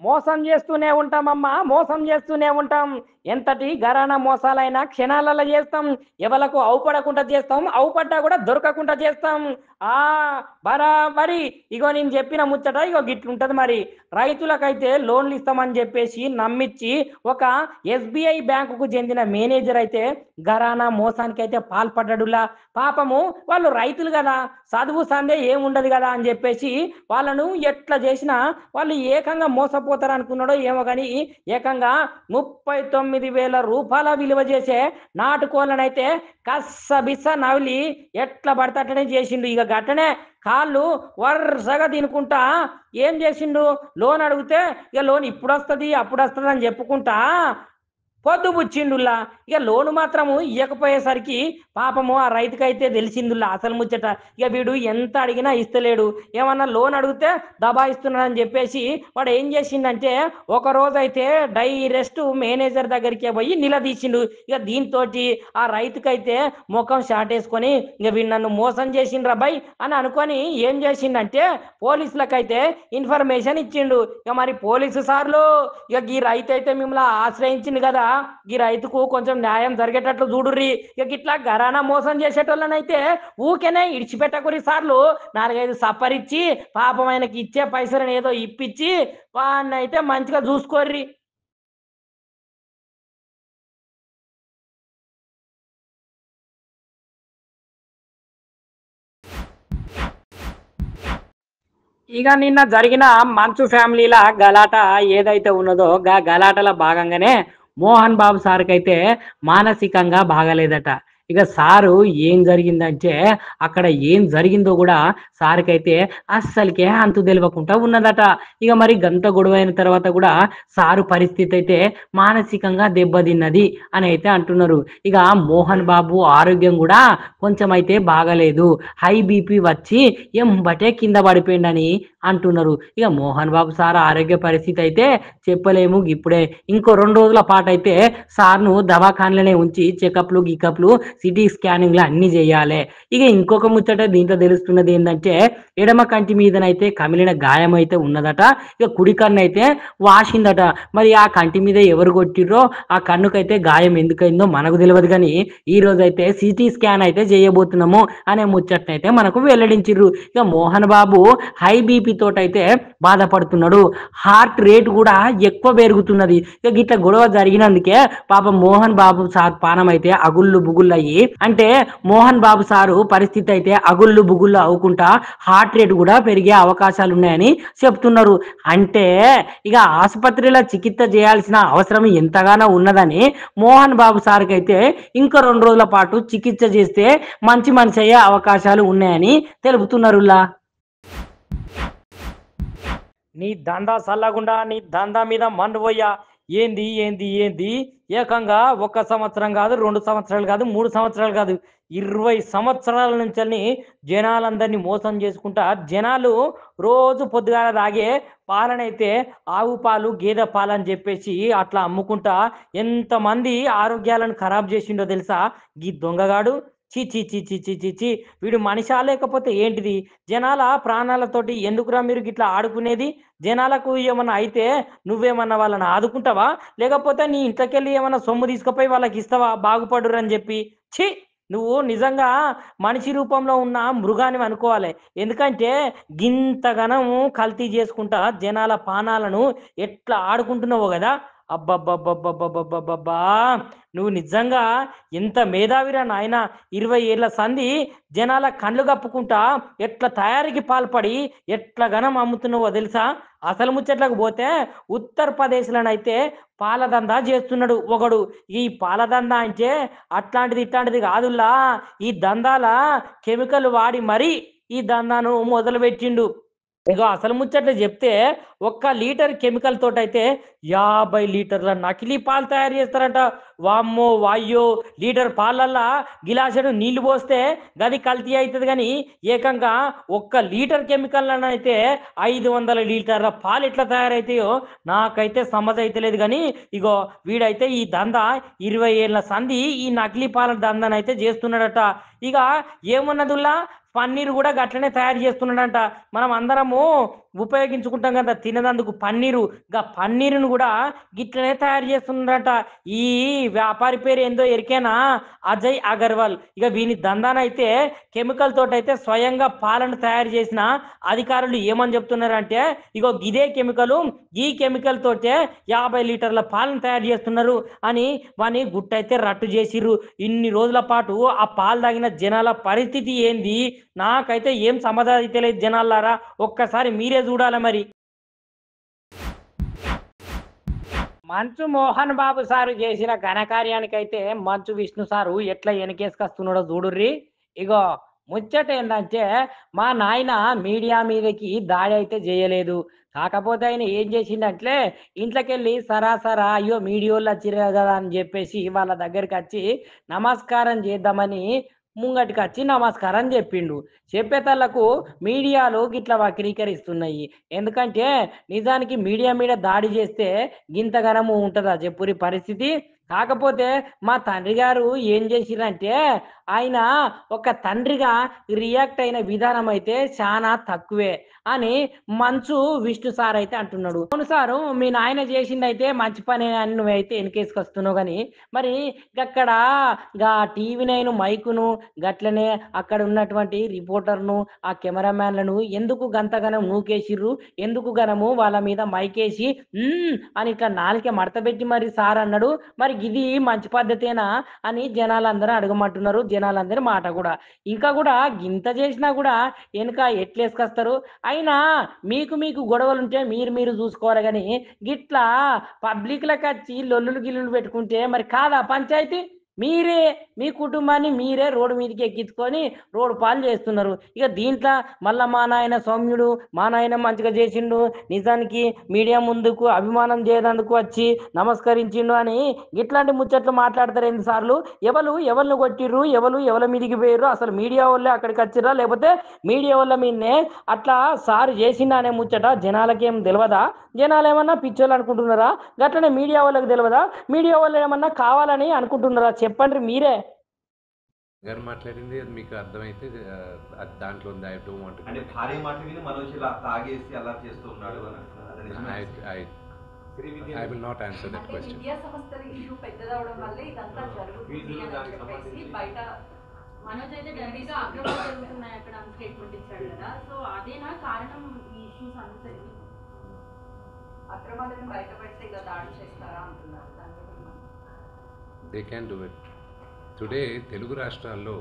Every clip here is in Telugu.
మోసం చేస్తూనే ఉంటామమ్మా, మోసం చేస్తూనే ఉంటాం. ఎంతటి ఘరానా మోసాలైనా క్షణాలలో చేస్తాం. ఎవలకు అవుపడకుండా చేస్తాం. అవుపడ్డా కూడా దొరకకుండా చేస్తాం. ఆ! బరాబరి. ఇగో నేను చెప్పిన ముచ్చట ఇగో గిట్లుంటది మరి. రైతులకైతే లోన్‌లు ఇస్తామని చెప్పేసి నమ్మిచ్చి ఒక ఎస్‌బీఐ బ్యాంకుకు చెందిన మేనేజర్ అయితే ఘరానా మోసానికైతే పాల్పడ్డడులా. పాపము వాళ్ళు రైతులు గదా! చదువు సందే ఏముండదు గదా! అని చెప్పేసి వాళ్ళను ఎట్లా చేసినా వాళ్ళు ఏకంగా మోసపోతారనుకున్నాడో ఏమో గాని, ఏకంగా రూ. 39,000 విలువ చేసే నాటుకోళ్ళనైతే కస్సబిస్స నవిలి ఎట్లా పడితే అట్లనే చేసిండు. ఇక గట్టనే కాళ్ళు వరుసగా తినుకుంటా ఏం చేసిండు, లోన్ అడిగితే ఇక లోన్ ఇప్పుడొస్తది, అప్పుడొస్తది అని చెప్పుకుంటా పొద్దుబుచ్చిండుల్లా. ఇక లోను మాత్రము ఇయ్యకపోయేసరికి పాపము ఆ రైతుకైతే తెలిసిందుల్లా అసలు ముచ్చట. ఇక వీడు ఎంత అడిగినా ఇస్తలేడు. ఏమన్నా లోన్ అడిగితే దబాయిస్తున్నాడని చెప్పేసి వాడు ఏం చేసిండంటే ఒకరోజైతే డైరెక్ట్ మేనేజర్ దగ్గరికే పోయి నిలదీసిండు. ఇక దీంతోటి ఆ రైతుకైతే ముఖం షాటేసుకొని ఇక వీడు నన్ను మోసం చేసిండ్రా బై అని అనుకొని ఏం చేసిండంటే పోలీసులకైతే ఇన్ఫర్మేషన్ ఇచ్చిండు. ఇక మరి పోలీసు సార్లు ఇక ఈ రైతు అయితే మిమ్మల్ని ఆశ్రయించింది కదా, ఈ రైతుకు కొంచెం న్యాయం జరిగేటట్లు చూడుర్రి. ఇక ఇట్లా ఘరానా మోసం చేసేటోళ్ళనైతే ఊకెనే ఇడిచిపెట్టకురి సార్లు. 4, 5 సప్పరిచ్చి పాపం ఆయనకి ఇచ్చే పైసలను ఏదో ఇప్పించి వాడినైతే మంచిగా చూసుకోర్రి. ఇక నిన్న జరిగిన మంచు ఫ్యామిలీల గలాట ఏదైతే ఉన్నదో గలాటల భాగంగానే మోహన్ బాబు సార్కి అయితే మానసికంగా బాగలేదట. ఇక సారు ఏం జరిగిందంటే అక్కడ ఏం జరిగిందో కూడా సార్కి అయితే అస్సలకే అంతు తెలియకుండా ఉన్నదట. ఇక మరి గంత గొడవైన తర్వాత కూడా సారు పరిస్థితి అయితే మానసికంగా దెబ్బతిన్నది అని అయితే అంటున్నారు. ఇక మోహన్ బాబు ఆరోగ్యం కూడా కొంచెం అయితే బాగలేదు, హై బీపీ వచ్చి ఎంబటే కింద పడిపోయిండని అంటున్నారు. ఇక మోహన్ బాబు సార్ ఆరోగ్య పరిస్థితి అయితే చెప్పలేము. ఇప్పుడే ఇంకో 2 రోజుల పాటు అయితే సార్ను దవాఖానలోనే ఉంచి చెకప్లు గికప్లు సిటీ స్కానింగ్లు అన్ని చేయాలి. ఇక ఇంకొక ముచ్చట దీంట్లో తెలుస్తున్నది ఏంటంటే ఎడమ కంటి మీదనైతే కమిలిన గాయం అయితే ఉన్నదట. ఇక కుడి కన్ను అయితే వాసిందట. మరి ఆ కంటి మీద ఎవరు కొట్టిర్రో ఆ కన్నుకైతే గాయం ఎందుకైందో మనకు తెలియదు కానీ ఈ రోజు అయితే సిటీ స్కాన్ అయితే చేయబోతున్నాము అనే ముచ్చట్నైతే మనకు వెల్లడించిర్రు. ఇక మోహన్ బాబు హై బీపీ తోటైతే బాధపడుతున్నాడు. హార్ట్ రేట్ కూడా ఎక్కువ పెరుగుతున్నది. ఇక గిట్ల గొడవ జరిగినందుకే పాపం మోహన్ బాబు సార్ పానం అయితే అగుళ్ళు బుగుళ్ళు అయ్యి, అంటే మోహన్ బాబు సారు పరిస్థితి అయితే అగుళ్ళు బుగుళ్ళు అవ్వకుండా హార్ట్ రేట్ కూడా పెరిగే అవకాశాలు ఉన్నాయని చెప్తున్నారు. అంటే ఇక ఆసుపత్రిలో చికిత్స చేయాల్సిన అవసరం ఎంతగానో ఉన్నదని మోహన్ బాబు సార్కి అయితే ఇంకో 2 రోజుల పాటు చికిత్స చేస్తే మంచి మనిషి అయ్యే అవకాశాలు ఉన్నాయని తెలుపుతున్నారులా. నీ దందా సల్లగుండా, నీ దందా మీద మన్ను పోయ్యా. ఏంది ఏంది ఏంది ఏకంగా 1 సంవత్సరం కాదు, 2 సంవత్సరాలు కాదు, 3 సంవత్సరాలు కాదు, 20 సంవత్సరాల నుంచి జనాలందరినీ మోసం చేసుకుంటా జనాలు రోజు పొద్దుగాల తాగే పాలనైతే ఆవు పాలు గేదె పాలు అని చెప్పేసి అట్లా అమ్ముకుంటా ఎంతమంది ఆరోగ్యాలను ఖరాబ్ చేసిండో తెలుసా ఈ దొంగగాడు. చీ చీ చీ చీ చీ చీ చీ, వీడు మనిషా లేకపోతే ఏంటిది? జనాల ప్రాణాలతోటి ఎందుకురా మీరు గిట్లా ఆడుకునేది? జనాలకు ఏమన్నా అయితే నువ్వేమన్నా వాళ్ళని ఆదుకుంటావా? లేకపోతే నీ ఇంట్లోకెళ్ళి ఏమన్నా సొమ్ము తీసుకుపోయి వాళ్ళకి ఇస్తావా బాగుపడురని చెప్పి? ఛీ! నువ్వు నిజంగా మనిషి రూపంలో ఉన్న మృగానివి అనుకోవాలి. ఎందుకంటే గింతగనము కల్తీ చేసుకుంటా జనాల పానాలను ఎట్లా ఆడుకుంటున్నావో గదా! అబ్బబ్బబ్బబ్బబ్బబ్బబ్బబ్బా! నువ్వు నిజంగా ఎంత మేధావిరా నాయనా! 20 ఏళ్ల సంధి జనాల కళ్ళు కప్పుకుంటా ఎట్లా తయారీకి పాల్పడి ఎట్లా ఘనం అమ్ముతున్నావో తెలుసా? అసలు ముచ్చట్లకు పోతే ఉత్తరప్రదేశ్‌లోనైతే పాలదందా చేస్తున్నాడు ఒకడు. ఈ పాలదందా అంటే అట్లాంటిది ఇట్లాంటిది కాదుల్లా. ఈ దందాల కెమికల్ వాడి మరీ ఈ దందాను మొదలుపెట్టిండు. ఇగో అసలు ముచ్చట్లు చెప్తే ఒక్క లీటర్ కెమికల్ తోటైతే 50 లీటర్ల నకిలీ పాలు తయారు చేస్తారంట. వామ్మో వాయ్యో! లీటర్ పాలల్లా గిలాసెడు నీళ్లు పోస్తే గది కల్తీ అయితది గానీ ఏకంగా ఒక్క లీటర్ కెమికల్‌లోనైతే 500 లీటర్ల పాలు ఎట్లా తయారైతాయో నాకైతే సమజైతలేదు గానీ ఇగో వీడైతే ఈ దందా 20 ఏళ్ల సంధి ఈ నకిలీ పాల దందానైతే చేస్తున్నాడట. ఇక ఏమున్నదుల్లా పన్నీర్ కూడా గట్లనే తయారు చేస్తున్నాడంట. మనం అందరము ఉపయోగించుకుంటాం కదా తినేదందుకు పన్నీరు. పన్నీరును గూడా గిట్లనే తయారు చేస్తున్నారట. ఈ వ్యాపారి పేరు ఏందో ఎరికేనా? అజయ్ అగర్వాల్. వీని దందానైతే కెమికల్ తోటైతే స్వయంగా పాలను తయారు చేసిన అధికారులు ఏమని చెప్తున్నారంటే, గిదే కెమికలు, ఈ కెమికల్ తోటే 50 లీటర్ల పాలను తయారు చేస్తున్నారు అని వాని గుట్టయితే రట్టు చేసిర్రు. ఇన్ని రోజుల పాటు ఆ పాలు తాగిన జనాల పరిస్థితి ఏంది? నాకైతే ఏం సమాధానం అయితలేదు జనాల్లారా. ఒక్కసారి మీరే చూడాలి మరి. మంచు మోహన్ బాబు సారు చేసిన ఘనకార్యానికైతే మంచు విష్ణు సారు ఎట్లా వెనకేసుకొస్తున్నాడో చూడుర్రి. ఇగో ముచ్చట ఏందంటే, మా నాయన మీడియా మీదకి దాడి అయితే చేయలేదు. కాకపోతే ఆయన ఏం చేసిండంటే, ఇంట్లోకెళ్ళి సరాసరా అయ్యో మీడియోళ్ళు వచ్చిర్రు కదా అని చెప్పేసి వాళ్ళ దగ్గరికి వచ్చి నమస్కారం చేద్దామని ముంగటికొచ్చి నమస్కారం చెప్పిండు. చెప్పేతల్లకు మీడియాలు గిట్లా వక్రీకరిస్తున్నాయి. ఎందుకంటే నిజానికి మీడియా మీద దాడి చేస్తే గింతగనము ఉంటదా చెప్పురి పరిస్థితి. కాకపోతే మా తండ్రి గారు ఏం చేసిరంటే, ఆయన ఒక తండ్రిగా రియాక్ట్ అయిన విధానం అయితే చాలా తక్కువే అని మంచు విష్ణు సార్ అయితే అంటున్నాడు. అవును సారు, మీ నాయన చేసిందైతే మంచి పనే అని నువ్వైతే వెనకేసుకొస్తున్నావు కానీ, మరి గక్కడ టీవీ 9 మైకును గట్లనే అక్కడ ఉన్నటువంటి రిపోర్టర్ను ఆ కెమెరామ్యాన్లను ఎందుకు గంతగనం నూకేసిర్రు? ఎందుకు గనము వాళ్ళ మీద మైకేసి అని ఇట్లా నాలిక మడతబెట్టి మరి సార్ అన్నాడు. మరి ఇది మంచి పద్ధతేనా అని జనాలందరూ అడగమంటున్నారు. జనాలందరి మాట కూడా. ఇంకా కూడా గింత చేసినా కూడా వెనుక ఎట్లేసుకొస్తారు? అయినా మీకు మీకు గొడవలుంటే మీరు మీరు చూసుకోవాలి కానీ, గిట్లా పబ్లిక్‌లకి వచ్చి లొల్లులు గిల్లులు పెట్టుకుంటే మరి కాదా పంచాయతీ? మీరే మీ కుటుంబాన్ని మీరే రోడ్డు మీదకి ఎక్కించుకొని రోడ్డు పాలు చేస్తున్నారు. దీంట్లో మళ్ళా మా నాయన సౌమ్యుడు, మా నాయన మంచిగా చేసిండు, నిజానికి మీడియా ముందుకు అభిమానం చేయనందుకు వచ్చి నమస్కరించిండు అని ఇట్లాంటి ముచ్చట్లు మాట్లాడతారు ఎన్ని సార్లు? ఎవరిని కొట్టిర్రు? ఎవరి మీదికి పోయిర్రు? అసలు మీడియా వాళ్ళే అక్కడికి వచ్చిర్రా? లేకపోతే మీడియా వాళ్ళ మీదనే అట్లా సారు చేసిండా అనే ముచ్చట జనాలకేం తెలవదా? జనాలు ఏమన్నా పిచ్చోళ్ళు అనుకుంటున్నారా? గట్లనే మీడియా వాళ్ళకి తెలవదా? మీడియా వాళ్ళు ఏమన్నా కావాలని అనుకుంటున్నారా? చెప్పండి మీరే. గారు మాట్లాడింది అది మీకు అర్థమైతే అది దాంట్లో ఉంది. ఐ డోంట్ వాంట్ అంటే భార్య మాట విని మనోజ్ ఇలా తాగేసి అలా చేస్తూ ఉన్నాడు అని అంటున్నారు. అది నిజమే? I will not answer that question. విద్యా సంస్థల ఇష్యూ పెద్దదవడం వల్లే ఇదంతా జరుగుతుంది అని చెప్పేసి బయట మనోజ్ అయితే డైరెక్ట్గా అక్రమాలు జరుగుతున్నాయి అక్కడ అని స్టేట్మెంట్ ఇచ్చాడు కదా. సో అదేనా కారణం ఈ ఇష్యూస్ అందరికి? అక్రమాలను బయట పెడితే ఇలా దాడి చేస్తారా అంటున్నారు. They can do it. Today Telugu రాష్ట్రాల్లో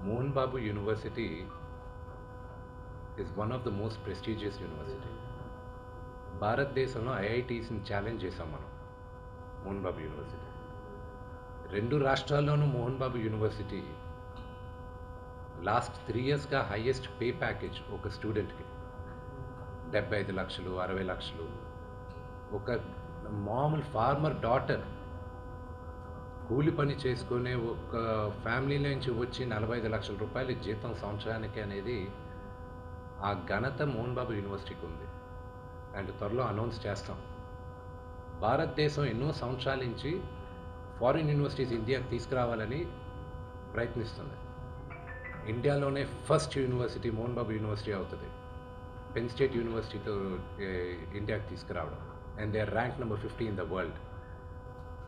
Mohan Babu university is one of the most prestigious university. భారతదేశంలో ఐఐటీస్ని ఛాలెంజ్ చేసాం మనం. మోహన్ బాబు యూనివర్సిటీ 2 రాష్ట్రాల్లోనూ మోహన్ బాబు యూనివర్సిటీ లాస్ట్ 3 ఇయర్స్గా హైయెస్ట్ పే ప్యాకేజ్ ఒక స్టూడెంట్కి 75 లక్షలు, 60 లక్షలు. ఒక మామూలు ఫార్మర్ డాటర్ కూలి పని చేసుకునే ఒక ఫ్యామిలీ నుంచి వచ్చి 45 లక్షల రూపాయల జీతం సంవత్సరానికి అనేది ఆ ఘనత మోహన్ బాబు యూనివర్సిటీకి ఉంది. అండ్ త్వరలో అనౌన్స్ చేస్తాం. భారతదేశం ఎన్నో సంవత్సరాల నుంచి ఫారిన్ యూనివర్సిటీస్ ఇండియాకి తీసుకురావాలని ప్రయత్నిస్తుంది. ఇండియాలోనే first university Mohan Babu university అవుతుంది. పెన్ స్టేట్ యూనివర్సిటీతో ఇండియాకి తీసుకురావడం. And they are rank number 50 in the world.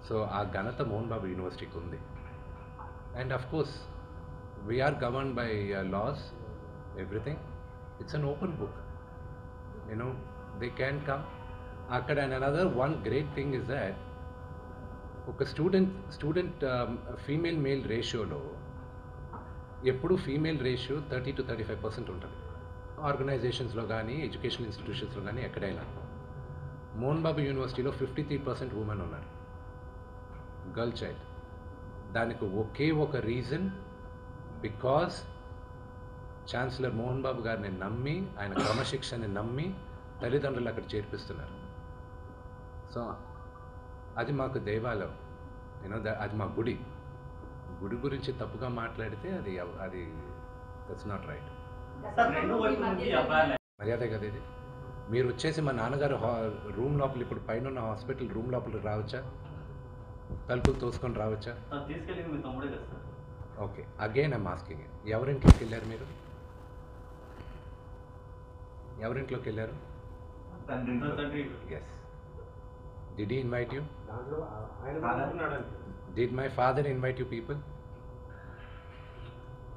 So ఆ ఘనత మోహన్ బాబు యూనివర్సిటీకి ఉంది. And of course we're govern by laws, everything. It's an open book. They can come అక్కడ. And another one great thing is that ఒక స్టూడెంట్ ఫీమేల్ మేల్ రేషియోలో ఎప్పుడు ఫీమేల్ రేషియో 30 to 35% ఉంటుంది. ఆర్గనైజేషన్స్లో కానీ ఎడ్యుకేషన్ ఇన్స్టిట్యూషన్స్లో కానీ ఎక్కడైనా. మోహన్ బాబు యూనివర్సిటీలో 53% ఉమెన్ ఉన్నారు, గర్ల్ చైల్డ్. దానికి ఒకే ఒక reason, because chancellor Mohan Babu గారిని నమ్మి, ఆయన క్రమశిక్షణని నమ్మి తల్లిదండ్రులు అక్కడ చేర్పిస్తున్నారు. సో అది మాకు దేవాలయం, అది మా గుడి. గుడి గురించి తప్పుగా మాట్లాడితే అది దట్స్ నాట్ రైట్. మర్యాద కదా ఇది. మీరు వచ్చేసి మా నాన్నగారు రూమ్ లోపల, ఇప్పుడు పైన ఉన్న హాస్పిటల్ రూమ్ లోపలికి రావచ్చా? తలుపులు తోసుకొని రావచ్చా? తీసుకెళ్ళింది మీ తమ్ముడే కదా sir. Okay, again I'm asking, ఎవరింట్లోకి వెళ్ళారు మీరు? ఎవరింట్లోకి వెళ్ళారు? తండ్రి. Yes. Did he invite you? కాదా? Did my father invite you people?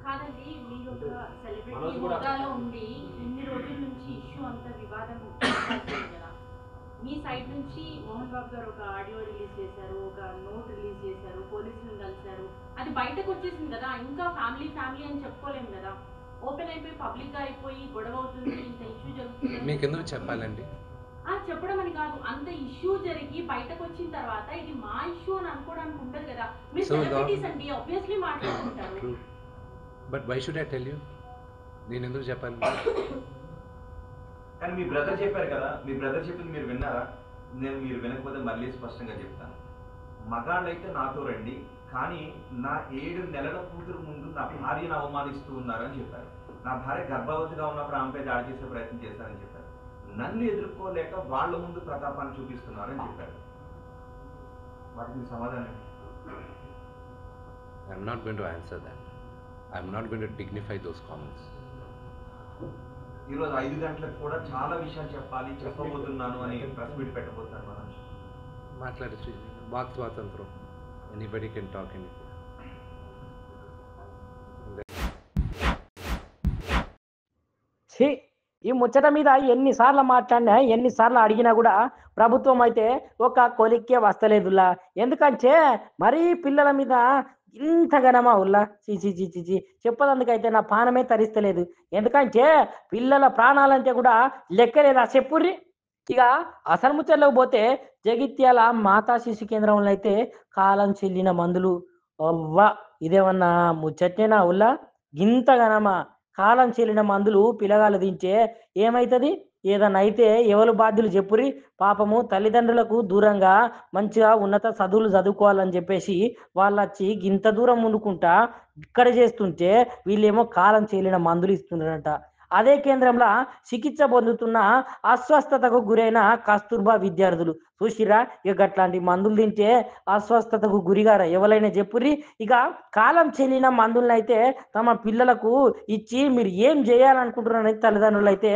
కాదండి, మీరు ఒక సెలబ్రిటీ హోదాలో ఉండి ఇన్ని రోజుల నుంచి ఇష్యూ అంతా వివాదం కదా, మీ సైడ్ నుంచి మోహన్ బాబు గారు ఒక ఆడియో రిలీజ్ చేశారు, ఒక నోట్ రిలీజ్ చేశారు, పోలీసులను కలిశారు, అది బయటకు వచ్చేసింది కదా, ఇంకా ఫ్యామిలీ అని చెప్పుకోలేము కదా, ఓపెన్ అయిపోయి పబ్లిక్ గా అయిపోయి గొడవ అవుతుంది, ఇంత ఇష్యూ జరుగుతుంది. మీకు ఎందుకు చెప్పాలండి? చెప్పడం అని కాదు, అంత ఇష్యూ జరిగి బయటకు వచ్చిన తర్వాత ఇది మా ఇష్యూ అని అనుకోవడానికి ఉంటది కదా, మీరు సెలబ్రిటీస్ అండి, ఆబ్వియస్లీ మాట్లాడుకుంటారు. But why should I tell you? నేను ఎందుకు చెప్పాలి? కానీ మీ బ్రదర్ చెప్పారు కదా, మీ బ్రదర్ చెప్పింది మీరు విన్నారా? మీరు వినకపోతే మళ్ళీ స్పష్టంగా చెప్తాను. మగాళ్ళైతే నాతో రండి, కానీ నా 7 నెలల కూతురు ముందు నా భార్యను అవమానిస్తూ ఉన్నారని చెప్పారు. నా భార్య గర్భవతిగా ఉన్నప్పుడు ఆమెపై దాడి చేసే ప్రయత్నం చేశారని చెప్పారు. నన్ను ఎదుర్కోలేక వాళ్ళ ముందు ప్రతాపాన్ని చూపిస్తున్నారని చెప్పారు. వాటికి సమాధానం I'm not going to answer that. I'm not going to dignify those comments. ఈరోజు 5 గంటలకు కూడా చాలా విషయాలు చెప్పబోతున్నాను అని ప్రెస్ మీట్ పెట్టబోతున్నారు. మనం మాట్లాడచ్చు, వాక్ స్వాతంత్రం, ఎనీబడి కెన్ టాక్ ఎనీథింగ్. ఈ ముచ్చట మీద ఎన్నిసార్లు మాట్లాడినా ఎన్నిసార్లు అడిగినా కూడా ప్రభుత్వం అయితే ఒక కొలిక్కే వస్తలేదులా. ఎందుకంటే మరీ పిల్లల మీద ఇంతగనమా ఉల్లా చీచి చెప్పదందుకైతే నా పానమే తరిస్తలేదు. ఎందుకంటే పిల్లల ప్రాణాలంటే కూడా లెక్కలేదా చెప్పుర్రి. ఇక అసలు ముచ్చట్లోకి పోతే జగిత్యాల మాతా శిశు కేంద్రంలో అయితే కాలం చెల్లిన మందులు, అవ్వా ఇదేమన్నా ముచ్చటేనా ఉల్లా? ఇంతగనమా కాలం చెల్లిన మందులు పిల్లగాళ్ళు తింటే ఏమవుతుంది? ఏదన్నా అయితే ఎవరు బాధ్యులు చెప్పురి. పాపము తల్లిదండ్రులకు దూరంగా మంచిగా ఉన్నత చదువులు చదువుకోవాలని చెప్పేసి వాళ్ళు వచ్చి ఇంత దూరం ముందుకుంటా ఇక్కడ చేస్తుంటే వీళ్ళేమో కాలం చెల్లిన మందులు ఇస్తున్నారంట. అదే కేంద్రంలో చికిత్స పొందుతున్న అస్వస్థతకు గురైన కస్తూర్బా విద్యార్థులు చూసిరా. ఇక అట్లాంటి మందులు తింటే అస్వస్థతకు గురిగారా ఎవరైనా చెప్పుర్రి. ఇక కాలం చెల్లిన మందులను అయితే తమ పిల్లలకు ఇచ్చి మీరు ఏం చేయాలనుకుంటున్నారని తల్లిదండ్రులు అయితే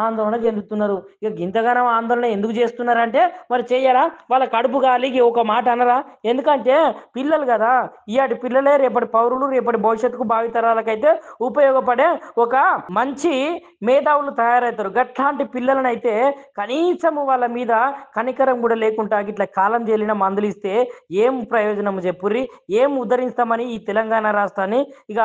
ఆందోళన చెందుతున్నారు. ఇక ఇంతగానో ఆందోళన ఎందుకు చేస్తున్నారంటే మరి చెయ్యరా? వాళ్ళ కడుపు గాలికి ఒక మాట అనరా? ఎందుకంటే పిల్లలు కదా, ఇయాటి పిల్లలే రేపటి పౌరులు, రేపటి భవిష్యత్తుకు భావితరాలకైతే ఉపయోగపడే ఒక మంచి మేధావులు తయారవుతారు. గట్లాంటి పిల్లలను అయితే కనీసము వాళ్ళ మీద కనికరం కూడా లేకుండా ఇట్లా కాలం చెల్లిన మందులు ఇస్తే ఏం ప్రయోజనం చెప్పుర్రి? ఏం ఉద్ధరిస్తామని ఈ తెలంగాణ రాష్ట్రాన్ని ఇక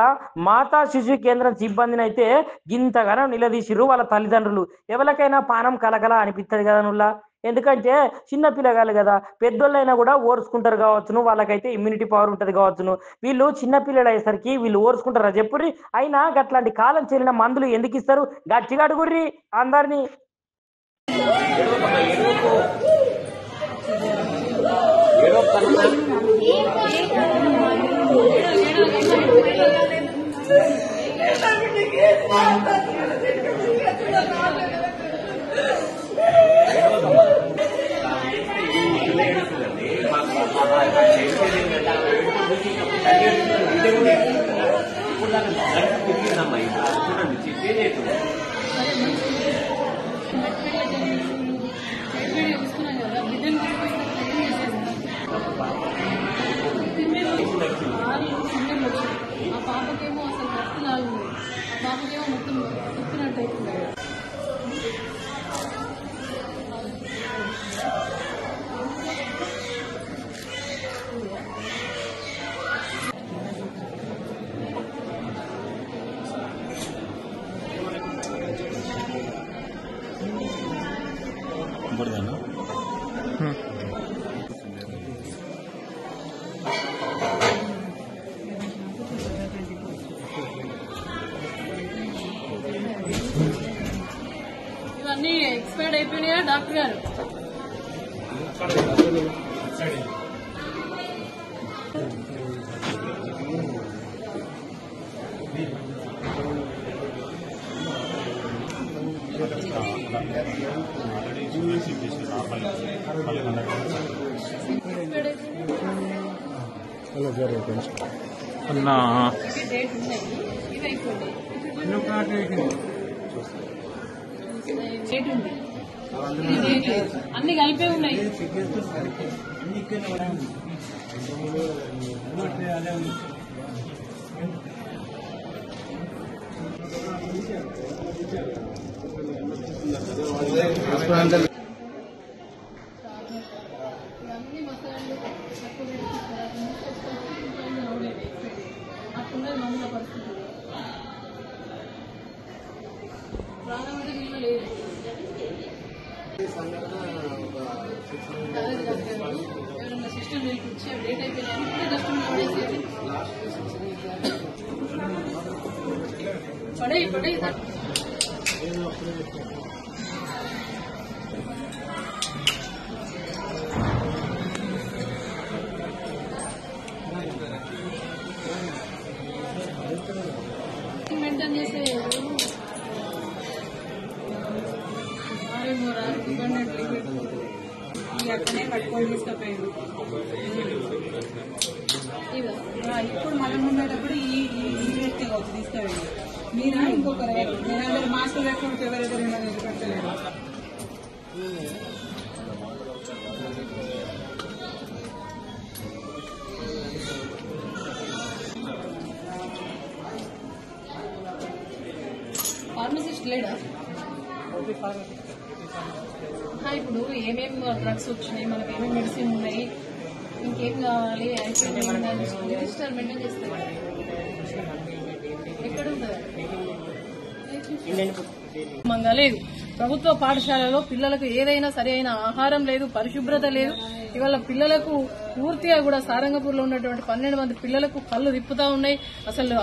మాతా శిశు కేంద్రం సిబ్బందిని అయితే గింతగానో నిలదీసిర్రు వాళ్ళ తల్లిదండ్రులు. ఎవరికైనా పానం కలకల అనిపిస్తుంది కదా నుల్లా. ఎందుకంటే చిన్న పిల్లగాళ్ళు కదా, పెద్దోళ్ళైనా కూడా ఓర్చుకుంటారు కావచ్చును, వాళ్ళకైతే ఇమ్యూనిటీ పవర్ ఉంటుంది కావచ్చును. వీళ్ళు చిన్న పిల్లలు అయ్యేసరికి వీళ్ళు ఓర్చుకుంటారా చెప్పుర్రి? అయినా గట్లాంటి కాలం చెల్లిన మందులు ఎందుకు ఇస్తారు? గట్టిగా అడుగుర్రి అందరినీ. ఆ పాపకేమో అసలు రక్తనాలు, ఆ పాపకేమో మొత్తం తిప్పినట్టయితుంది. ఇవన్నీ ఎక్స్పైర్డ్ అయిపోయినాయా డాక్టర్ గారు? డేట్ ఉన్నాయి, ఇవి అయిపోయినాయి. రేట్ ఉంది, ఇది రేట్ అన్ని కలిపే ఉన్నాయి. అట్టున్నది మందుల పరిస్థితి ప్రాణానికి విలువ లేదు. ఎవరైనా సిస్టమ్ ఇచ్చి డేట్ అయిపోయినా పడే పడే మెయింటైన్ చేసే అక్కడనే పట్టుకొని తీసుకుపోయారు. ఇప్పుడు మనం ఉండేటప్పుడు ఈ వ్యక్తి వచ్చి తీసుకుపోయారు. మీరా ఇంకొకరు నేనందరూ మాస్టర్ లేకుండా ఎవరెవరు పెట్టలేదు. ఫార్మసిస్ట్ లేడా? ఇప్పుడు ఏమేమి డ్రగ్స్ వచ్చినాయి, మనకి ఏమేమి మెడిసిన్ ఉన్నాయి, ఇంకేం కావాలి అయిపోయింది రిజిస్టర్ మెయింటైన్ చేస్తారు. ఎక్కడ ఉంటుంది లేదు. ప్రభుత్వ పాఠశాలలో పిల్లలకు ఏదైనా సరి అయిన ఆహారం లేదు, పరిశుభ్రత లేదు. ఇవాళ పిల్లలకు పూర్తిగా కూడా సారంగపూర్లో ఉన్నటువంటి 12 మంది పిల్లలకు కళ్ళు తిప్పుతా ఉన్నాయి. అసలు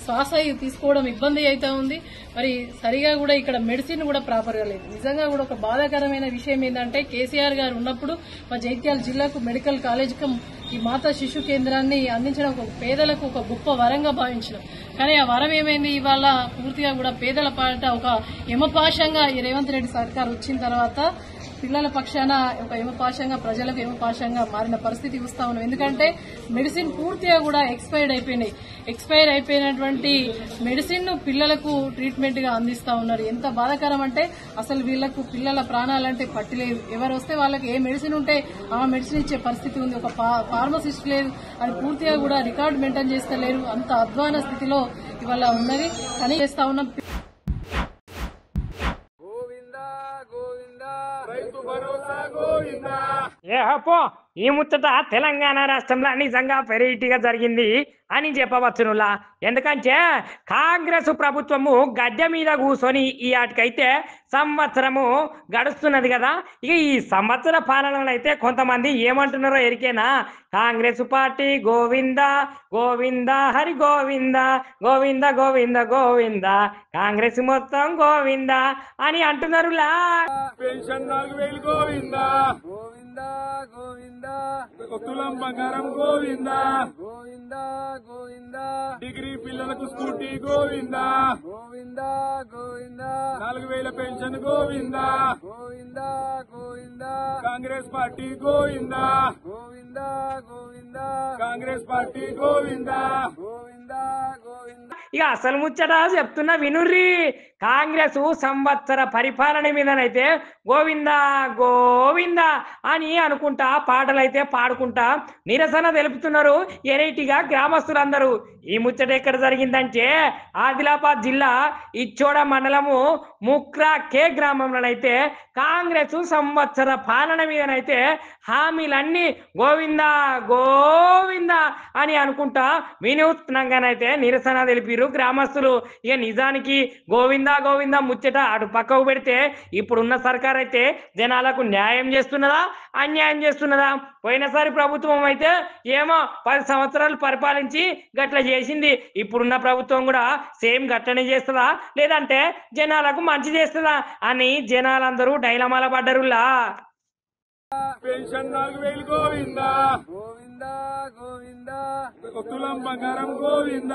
శ్వాస తీసుకోవడం ఇబ్బంది అవుతా ఉంది. మరి సరిగా కూడా ఇక్కడ మెడిసిన్ కూడా ప్రాపర్ గా లేదు. నిజంగా కూడా ఒక బాధాకరమైన విషయం ఏంటంటే కేసీఆర్ గారు ఉన్నప్పుడు మా జగిత్యాల జిల్లాకు మెడికల్ కాలేజ్ ఈ మాతా శిశు కేంద్రాన్ని అందించడం ఒక పేదలకు ఒక గొప్ప వరంగా భావించడం. కానీ ఆ వరం ఏమైంది? ఇవాళ పూర్తిగా కూడా పేదల పాట ఒక యమపాశంగా ఈ రేవంత్ రెడ్డి సర్కార్ వచ్చిన తర్వాత పిల్లల పక్షాన ఒక యమపాశంగా, ప్రజలకు యమపాశంగా మారిన పరిస్థితి చూస్తా ఉన్నాం. ఎందుకంటే మెడిసిన్ పూర్తిగా కూడా ఎక్స్పైర్ అయిపోయినాయి. ఎక్స్పైర్ అయిపోయినటువంటి మెడిసిన్ పిల్లలకు ట్రీట్మెంట్ గా అందిస్తా ఉన్నారు. ఎంత బాధాకరం అంటే అసలు వీళ్లకు పిల్లల ప్రాణాలంటే పట్టిలేదు. ఎవరు వస్తే వాళ్ళకి ఏ మెడిసిన్ ఉంటే ఆ మెడిసిన్ ఇచ్చే పరిస్థితి ఉంది. ఒక ఫార్మసిస్ట్ లేదు, అది పూర్తిగా కూడా రికార్డు మెయింటైన్ చేస్తలేరు. అంత అధ్వాన స్థితిలో ఇవాళ ఉన్నది. కానీ చేస్తా ఉన్నాం. ఏ హపో ఈ ముచ్చట తెలంగాణ రాష్ట్రంలో నిజంగా వెరైటీగా జరిగింది అని చెప్పవచ్చునులా. ఎందుకంటే కాంగ్రెస్ ప్రభుత్వము గద్దె మీద కూర్చొని ఈ ఆటికైతే సంవత్సరము గడుస్తున్నది కదా. ఇక ఈ సంవత్సర పాలనలో అయితే కొంతమంది ఏమంటున్నారో ఎరికేనా? కాంగ్రెస్ పార్టీ గోవింద గోవింద హరి గోవింద గోవింద గోవింద గోవింద కాంగ్రెస్ మొత్తం గోవింద అని అంటున్నారులా. పెన్షన్ 4000 గోవింద గోవింద గోవింద, తులం బంగారం గోవింద గోవింద గోవింద, డిగ్రీ పిల్లలకు scooty Govinda Govinda Govinda, 4000 pension Govinda Govinda Govinda, Congress party Govinda Govinda Govinda, Congress party Govinda Govinda Govinda. ఇక అసలు ముచ్చట చెప్తున్నా వినుర్రి. కాంగ్రెస్ సంవత్సర పరిపాలన మీదనైతే గోవింద గోవింద అని అనుకుంటా పాటలైతే పాడుకుంటా నిరసన తెలుపుతున్నారు ఎరైటీగా గ్రామస్తులందరూ. ఈ ముచ్చట ఎక్కడ జరిగిందంటే ఆదిలాబాద్ జిల్లా ఇచ్చోడ మండలము ముక్రా కే గ్రామంలోనైతే కాంగ్రెస్ సంవత్సర పాలన మీదనైతే హామీలన్నీ గోవింద గోవింద అని అనుకుంటా వినూత్నంగానైతే నిరసన తెలిపిరు గ్రామస్తులు. ఇక నిజానికి గోవింద గోవింద ముచ్చట అటు పక్కకు పెడితే ఇప్పుడున్న సర్కార్ అయితే జనాలకు న్యాయం చేస్తున్నదా అన్యాయం చేస్తున్నదా? పోయినసారి ప్రభుత్వం అయితే ఏమో 10 సంవత్సరాలు పరిపాలించి గట్ల చేసింది. ఇప్పుడున్న ప్రభుత్వం కూడా సేమ్ గట్లనే చేస్తుందా లేదంటే జనాలకు మంచి చేస్తుందా అని జనాలందరూ డైలమాల పడ్డరులా. పెన్షన్ 4000 గోవింద గోవింద గోవింద, తులం బంగారం గోవింద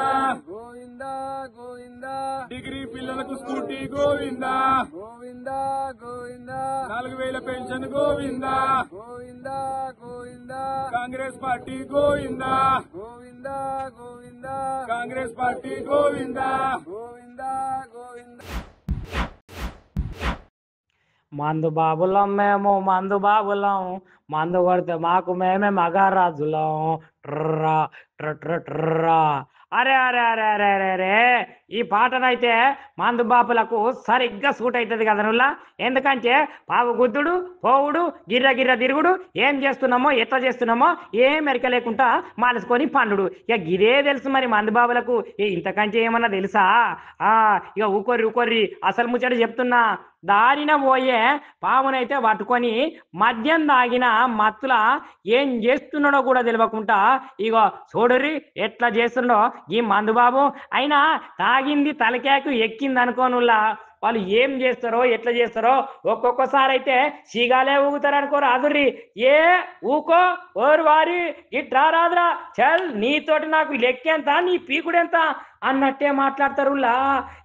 గోవింద గోవింద, డిగ్రీ పిల్లలకు scooty Govinda Govinda Govinda, 4000 pension Govinda Govinda Govinda, Congress party Govinda Govinda Govinda, Congress party Govinda Govinda Govinda. మందు బాబులం మేము మందు బాబులం, మందు కొడితే మాకు మేమే మగారాజులం. ట్రర్రా ట్రట్రా. అరే అరే అరే అరే అరే అరే ఈ పాటనైతే మందు బాపులకు సరిగ్గా సూట్ అవుతుంది కదా నుల్లా. ఎందుకంటే పావు గుద్దుడు పోవుడు గిర్ర గిర్ర తిరుగుడు, ఏం చేస్తున్నామో ఎట్లా చేస్తున్నామో ఏం మెరిక లేకుండా మాలుసుకొని పండుడు. ఇక గిదే తెలుసు మరి మందు బాబులకు. ఇంతకంటే ఏమన్నా తెలుసా? ఇక ఊకొర్రి అసలు ముచ్చట చెప్తున్నా. దారిన పోయే పామునైతే పట్టుకొని మద్యం తాగిన మత్తుల ఏం చేస్తున్నాడో కూడా తెలియకుండా ఇగో చూడుర్రి ఎట్లా చేస్తుండో ఈ మందు బాబు. అయినా తాగింది తలకేకు ఎక్కింది అనుకోనుల్లా. వాళ్ళు ఏం చేస్తారో ఎట్లా చేస్తారో ఒక్కొక్కసారి అయితే సిగాలే ఊగుతారు అనుకోరు. అదుర్రి ఏ ఊకో ఓరు వారి ఇట్రా రాదురా చల్ నీతోటి నాకు లెక్కెంత నీ పీకుడెంత అన్నట్టే మాట్లాడతారులా.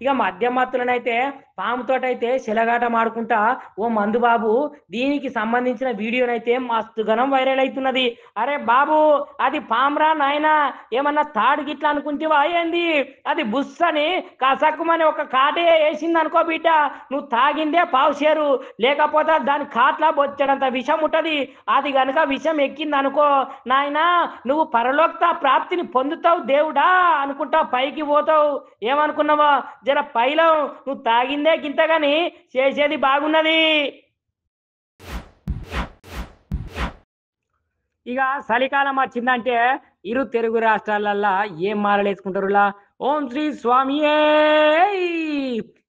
ఇక మధ్యమత్తులనైతే పాముతోటైతే శిలగాట మాడుకుంటా ఓ మందు బాబు దీనికి సంబంధించిన వీడియోనైతే మస్తు గనం వైరల్ అవుతున్నది. అరే బాబు అది పామ్రా నాయనా, ఏమన్నా తాడు గిట్లా అనుకుంటేవా ఏంది? అది బుస్సని కసక్కుమని ఒక కాటే వేసింది అనుకో బిడ్డ, నువ్వు తాగిందే పావుషేరు, లేకపోతే దాని కాట్లా బొచ్చడంత విషం ఉంటది. అది గనుక విషం ఎక్కింది అనుకో నాయనా, నువ్వు పరలోక్త ప్రాప్తిని పొందుతావు దేవుడా అనుకుంటా పైకి పోతావు. ఏమనుకున్నావా? జర పైలో నువ్వు తాగిందే గింతగాని చేసేది బాగున్నది. ఇక చలికాలం వచ్చిందంటే ఇరు తెలుగు రాష్ట్రాలల్లా ఏం మాలలేసుకుంటారులా? ఓం శ్రీ స్వామియే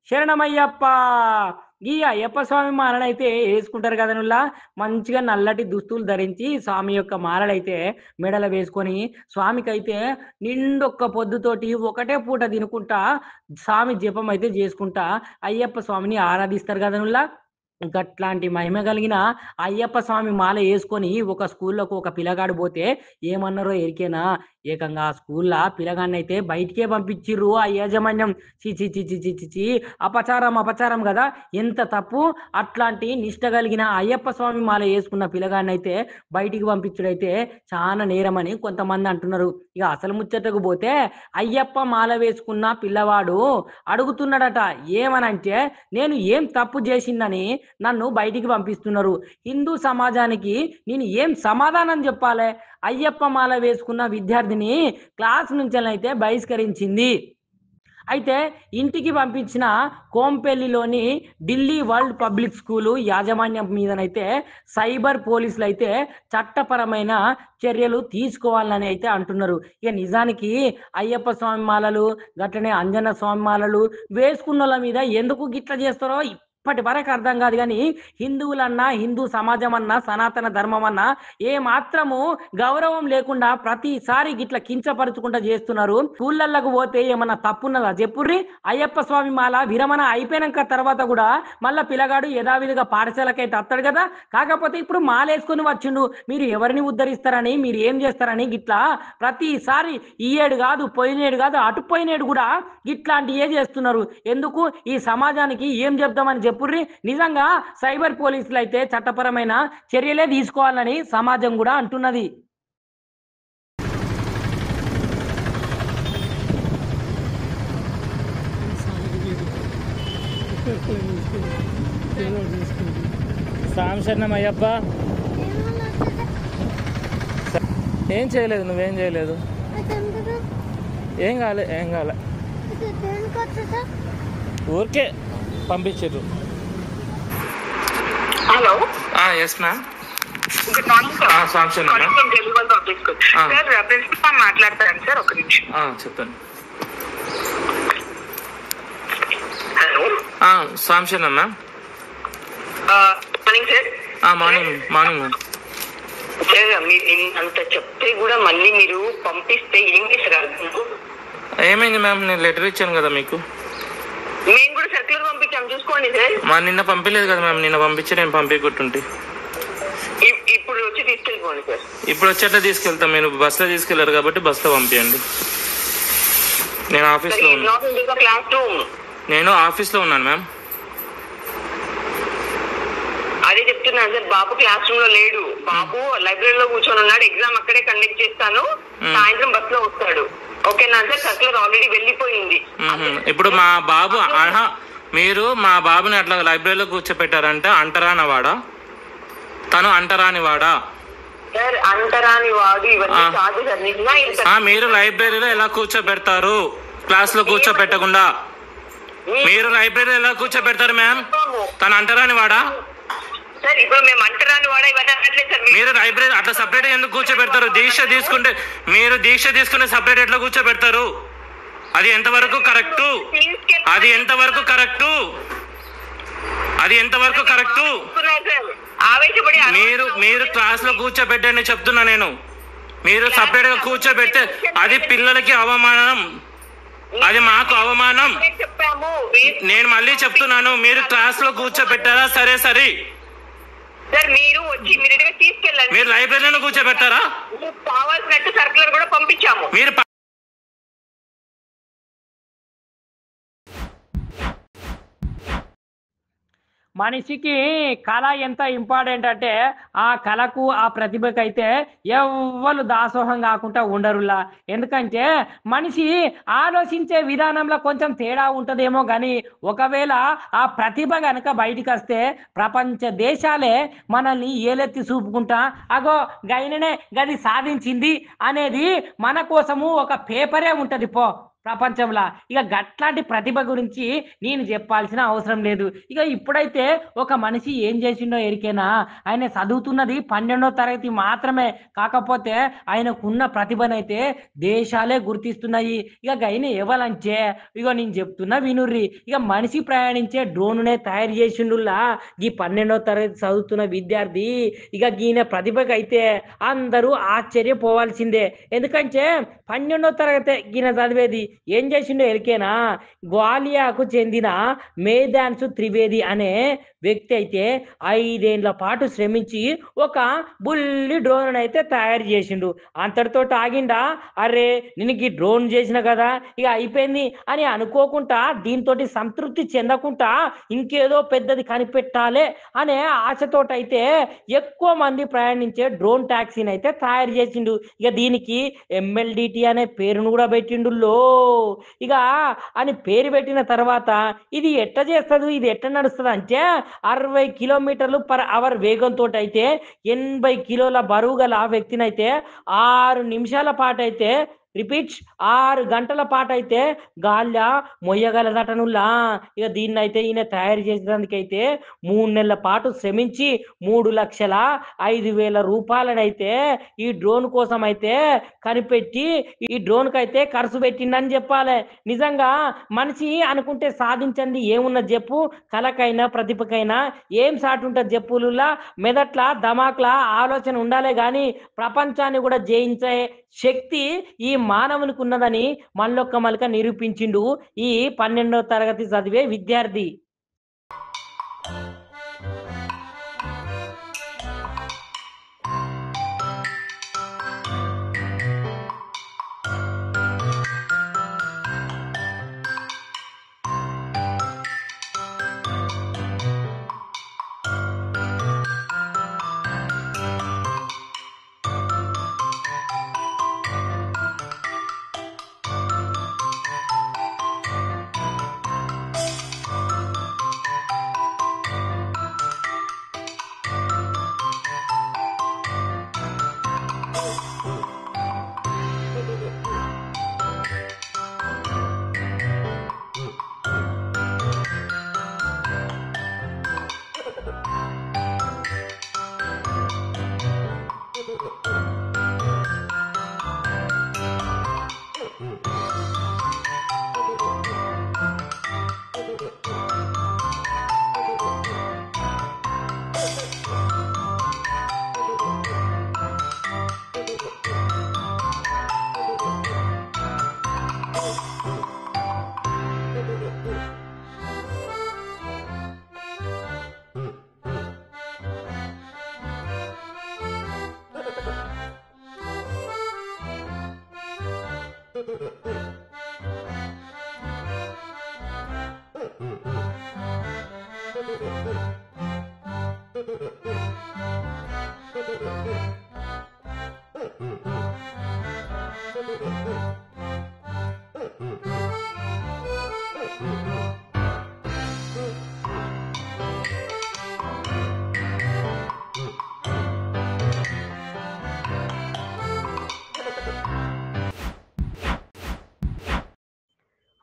శరణమయ్యప్ప. ఈ అయ్యప్ప స్వామి మాలనైతే వేసుకుంటారు కదా నుల్లా. మంచిగా నల్లటి దుస్తులు ధరించి స్వామి యొక్క మాలలైతే మెడల వేసుకొని స్వామికి అయితే నిండొక్క పొద్దుతోటి ఒకటే పూట తినుకుంటా స్వామి జపం అయితే చేసుకుంటా అయ్యప్ప స్వామిని ఆరాధిస్తారు కదా నుల్లా. గట్లాంటి మహిమ కలిగిన అయ్యప్ప స్వామి మాల వేసుకొని ఒక స్కూల్లోకి ఒక పిల్లగాడు పోతే ఏమన్నారో ఎరికేనా? ఏకంగా ఆ స్కూల్లో పిల్లగాడిని అయితే బయటికే పంపించిర్రు ఆ యాజమాన్యం. చి అపచారం కదా, ఎంత తప్పు. అట్లాంటి నిష్ట కలిగిన అయ్యప్ప స్వామి మాల వేసుకున్న పిల్లగాడిని అయితే బయటికి పంపించుడైతే చాలా నేరమని కొంతమంది అంటున్నారు. ఇక అసలు ముచ్చటకు పోతే అయ్యప్ప మాల వేసుకున్న పిల్లవాడు అడుగుతున్నాడట ఏమనంటే, నేను ఏం తప్పు చేసిందని నన్ను బయటికి పంపిస్తున్నారు, హిందూ సమాజానికి నేను ఏం సమాధానం చెప్పాలి? అయ్యప్ప మాల వేసుకున్న విద్యార్థిని క్లాస్ నుంచి అయితే బహిష్కరించింది. అయితే ఇంటికి పంపించిన కోంపెల్లిలోని ఢిల్లీ వరల్డ్ పబ్లిక్ స్కూలు యాజమాన్యం మీదనైతే సైబర్ పోలీసులు అయితే చట్టపరమైన చర్యలు తీసుకోవాలని అయితే అంటున్నారు. ఇక నిజానికి అయ్యప్ప స్వామి మాలలు గట్లనే అంజన్న స్వామి మాలలు వేసుకున్న వాళ్ళ మీద ఎందుకు గిట్లా చేస్తారో ఇప్పటి వరకు అర్థం కాదు. కానీ హిందువులన్నా హిందూ సమాజం అన్నా సనాతన ధర్మం అన్నా ఏ మాత్రము గౌరవం లేకుండా ప్రతిసారి గిట్లా కించపరుచుకుంటా చేస్తున్నారు. స్కూళ్ళకు పోతే ఏమన్నా తప్పున్నదా చెప్పుర్రి? అయ్యప్ప స్వామి మాల విరమణ అయిపోయినాక తర్వాత కూడా మళ్ళా పిల్లగాడు యథావిధిగా పాఠశాలకైతే వస్తాడు కదా. కాకపోతే ఇప్పుడు మాలేసుకొని వచ్చిండు, మీరు ఎవరిని ఉద్ధరిస్తారని మీరు ఏం చేస్తారని గిట్లా ప్రతిసారి ఈ ఏడు కాదు పోయినేడు కాదు అటుపోయినేడు కూడా ఇట్లాంటివే చేస్తున్నారు. ఎందుకు? ఈ సమాజానికి ఏం చెప్దామని చెప్పుర్రి? నిజంగా సైబర్ పోలీసులు అయితే చట్టపరమైన చర్యలే తీసుకోవాలని సమాజం కూడా అంటున్నది. సాంశరణం అయ్యప్ప. ఏం చేయలేదు, నువ్వేం చేయలేదు, ఏం కాలే ఊరికే పంపించారు. Hello, yes ma'am. Good morning sir. సాంశరణం సార్, ప్రిన్సిపల్ మాట్లాడతాను సార్, ఒక నిమిషం. చెప్పండి. హలో, సాంశరణం ma'am. Morning sir. Morning ma'am. Sir, మీరు అంత చెప్తే కూడా మళ్ళీ మీరు పంపిస్తే ఏం చేస్తారు? ఏమైంది మ్యామ్? నేను లెటర్ ఇచ్చాను కదా మీకు. మేము కూడా సర్క్యులర్ పంపించాం, చూసుకోండి సార్. నిన్న పంపించలేదు కదా మ్యామ్, నిన్న పంపించి నేను పంపించుకుంటుంటే. ఇప్పుడు వచ్చి తీసుకెళ్ళిపోండి సార్. ఇప్పుడు వచ్చేట్లా తీసుకెళ్తాం, మీరు బస్సులో తీసుకెళ్లారు కాబట్టి బస్సులో పంపించండి. నేను ఆఫీస్లో ఉన్నాను. నేను ఆఫీస్లో ఉన్నాను మ్యామ్. అదే చెప్తున్నాను సార్, బాబు క్లాస్ రూమ్ లో లేడు. బాబు లైబ్రరీలో కూర్చొని ఉన్నాడు. ఎగ్జామ్ అక్కడే కండక్ట్ చేస్తాను, సాయంత్రం బస్ లో వస్తాడు. ఓకేనా సార్? సర్క్యులర్ ఆల్రెడీ వెళ్ళిపోయింది. ఇప్పుడు మా బాబు మీరు మా బాబుని అట్లా లైబ్రరీలో కూర్చోపెట్టారంటే అంటరానివాడా? తను అంటరానివాడా? సార్ అంటరాని వాడు ఇవన్నీ కాదు సార్. మీరు లైబ్రరీలో ఎలా కూర్చోబెడతారు? క్లాస్ లో కూర్చోబెట్టకుండా మీరు లైబ్రరీలో ఎలా కూర్చోబెడతారు మ్యామ్? తను అంటరానివాడా? సార్ ఇప్పుడు మేము అంటరాని వాడా ఇవన్నీ అనట్లేదు సార్. మీరు లైబ్రరీ అట్లా సపరేట్ ఎందుకు కూర్చోబెడతారు? దీక్ష తీసుకుంటే మీరు దీక్ష తీసుకుంటే సపరేట్ ఎట్లా కూర్చోబెడతారు? అది ఎంతవరకు కరెక్టు? అది ఎంతవరకు కరెక్టు? అది ఎంతవరకు కరెక్టు? మీరు క్లాస్ లో కూర్చోబెట్టండి చెప్తున్నా నేను. మీరు సపరేట్ గా కూర్చోబెడితే అది పిల్లలకి అవమానం, అది మాకు అవమానం. నేను మళ్ళీ చెప్తున్నాను, మీరు క్లాస్ లో కూర్చోబెట్టారా? సరే సరే సార్ మీరు వచ్చి ఇమీడియట్ గా తీసుకెళ్ళండి. మీరు లైబ్రరీలో కూర్చోబెట్టారా? కావాల్సినట్టు సర్కులర్ కూడా పంపించాము. మీరు మనిషికి కళ ఎంత ఇంపార్టెంట్ అంటే ఆ కళకు ఆ ప్రతిభకు అయితే ఎవ్వరు దాసోహం కాకుండా ఉండరులా. ఎందుకంటే మనిషి ఆలోచించే విధానంలో కొంచెం తేడా ఉంటుందేమో కానీ ఒకవేళ ఆ ప్రతిభ కనుక బయటికి వస్తే ప్రపంచ దేశాలే మనల్ని ఏలెత్తి చూపుకుంటా అగో గైననే గది సాధించింది అనేది మన కోసము ఒక పేపరే ఉంటుంది పో ప్రపంచంలో. ఇక గట్లాంటి ప్రతిభ గురించి నేను చెప్పాల్సిన అవసరం లేదు. ఇక ఇప్పుడైతే ఒక మనిషి ఏం చేసిండో ఎరికేనా? ఆయన చదువుతున్నది 12వ తరగతి మాత్రమే, కాకపోతే ఆయనకున్న ప్రతిభనైతే దేశాలే గుర్తిస్తున్నాయి. ఇక ఆయన ఎవరంటే ఇక నేను చెప్తున్నా వినుర్రి. ఇక మనిషి ప్రయాణించే డ్రోన్నే తయారు చేసిండులా ఈ 12వ తరగతి చదువుతున్న విద్యార్థి. ఇక ఈయన ప్రతిభకైతే అందరూ ఆశ్చర్యపోవాల్సిందే. ఎందుకంటే 12వ తరగతి ఈయన చదివేది. ఏం చేసిండో ఎరికేనా? గ్వాలియాకు చెందిన మేధాన్సు త్రివేది అనే వ్యక్తి అయితే 5 ఏళ్ల పాటు శ్రమించి ఒక బుల్లి డ్రోన్ అయితే తయారు చేసిండు. అంతటితో ఆగిండా? అరే నేను ఈ డ్రోన్ చేసిన కదా ఇక అయిపోయింది అని అనుకోకుండా, దీంతో సంతృప్తి చెందకుండా ఇంకేదో పెద్దది కనిపెట్టాలి అనే ఆశతోటైతే ఎక్కువ మంది ప్రయాణించే డ్రోన్ ట్యాక్సీని అయితే తయారు చేసిండు. ఇక దీనికి MLDT అనే పేరును కూడా పెట్టిండు. ఇక అని పేరు పెట్టిన తర్వాత ఇది ఎట్లా చేస్తుంది, ఇది ఎట్లా నడుస్తుంది అంటే 60 km/h వేగంతో అయితే 80 కిలోల బరువు గల వ్యక్తిని అయితే 6 నిమిషాల పాటు అయితే రిపీట్ 6 గంటల పాటు అయితే గాల్లా మొయ్యగలదటనులా. ఇక దీన్ని అయితే ఈయన తయారు చేసేందుకైతే 3 నెలల పాటు శ్రమించి 3,05,000 రూపాయలనైతే ఈ డ్రోన్ కోసం అయితే కనిపెట్టి ఈ డ్రోన్కి అయితే ఖర్చు పెట్టిందని చెప్పాలి. నిజంగా మనిషి అనుకుంటే సాధించండి ఏమున్నది చెప్పు? కళకైనా ప్రతిభకైనా ఏం సాటి ఉంటుంది చెప్పులులా? మెదట్ల దమాక్లా ఆలోచన ఉండాలే కానీ ప్రపంచాన్ని కూడా జయించే శక్తి ఈ మానవునికి ఉన్నదని మళ్ళొక్క మలక నిరూపించిండు ఈ 12వ తరగతి చదివే విద్యార్థి.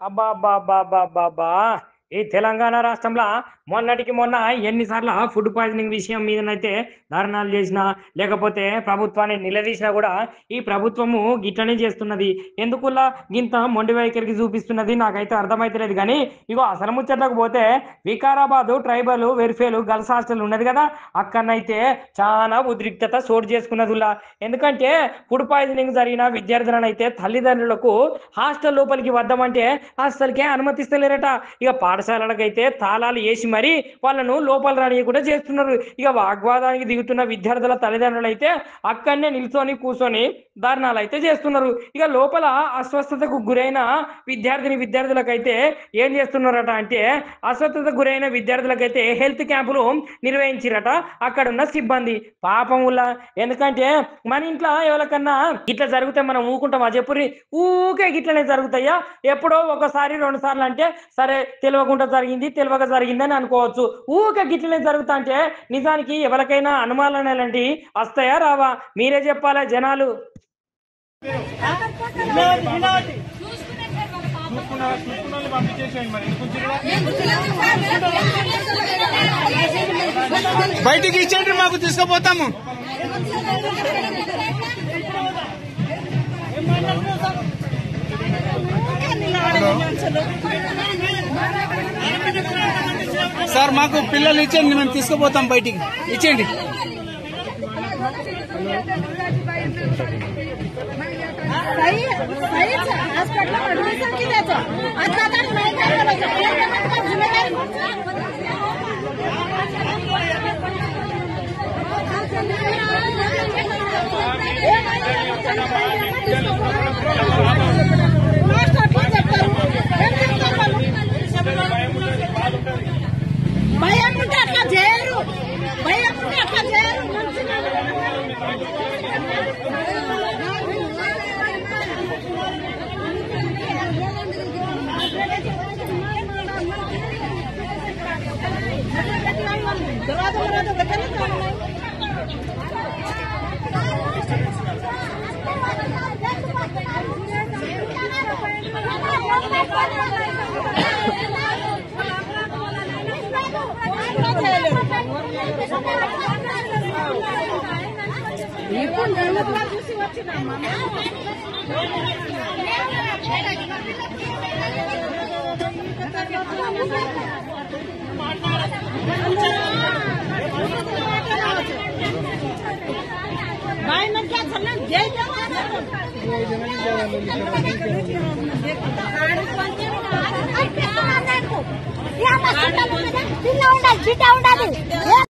అబ్బా అబ్బా అబ్బా అబ్బా అబ్బా అబ్బా ఈ తెలంగాణ రాష్ట్రంలో మొన్నటికి మొన్న ఎన్నిసార్లు ఫుడ్ పాయిజనింగ్ విషయం మీదనైతే ధర్నాలు చేసినా లేకపోతే ప్రభుత్వాన్ని నిలదీసినా కూడా ఈ ప్రభుత్వము గిట్లనే చేస్తున్నది. ఎందుకులా గింత మొండి వైఖరికి చూపిస్తున్నది నాకైతే అర్థమైతలేదు. కానీ ఇగో అసలు ముచ్చట్లకు పోతే వికారాబాదు ట్రైబల్ వెరిఫేలు గర్ల్స్ హాస్టల్ ఉన్నది కదా, అక్కడనైతే చాలా ఉద్రిక్తత చోటు చేసుకున్నదిలా. ఎందుకంటే ఫుడ్ పాయిజనింగ్ జరిగిన విద్యార్థులను అయితే తల్లిదండ్రులకు హాస్టల్ లోపలికి వద్దామంటే అస్సలకే అనుమతిస్తలేరట. ఇక పాఠశాలలకైతే తాళాలు వేసి మరి వాళ్ళను లోపల రానియకుండా చేస్తున్నారు. ఇక వాగ్వాదానికి దిగుతున్న విద్యార్థుల తల్లిదండ్రులు అయితే అక్కడనే నిల్చొని కూర్చొని ధర్నాలు అయితే చేస్తున్నారు. ఇక లోపల అస్వస్థతకు గురైన విద్యార్థులకైతే ఏం చేస్తున్నారట అంటే అస్వస్థతకు గురైన విద్యార్థులకైతే హెల్త్ క్యాంపులు నిర్వహించిరట అక్కడున్న సిబ్బంది. పాపం ఉల్లా, ఎందుకంటే మన ఇంట్లో ఎవరికన్నా ఇట్లా జరిగితే మనం ఊకుంటామా చెప్పుర్రి? ఊకే గిట్లనే జరుగుతాయా? ఎప్పుడో ఒకసారి 2 సార్లు అంటే సరే తెలియకుండా జరిగింది తెలియక జరిగిందని అనుకోవచ్చు. ఊకే గిట్లనే జరుగుతా అంటే నిజానికి ఎవరికైనా అనుమానాలు అలాంటివి వస్తాయా రావా? మీరే చెప్పాలా జనాలు. బయటికి ఇచ్చేయండి, మాకు తీసుకుపోతాము. సార్ మాకు పిల్లలు ఇచ్చేయండి, మేము తీసుకుపోతాం బయటికి. ఇచ్చేయండి. భయం ఉంటే అట్లా చేయరు, భయం ఉంటే అట్లా చేయరు. ఇప్పుడు నేను చూసి వచ్చినామా भाई मैं क्या करना जय చిట్టా ఉండాలి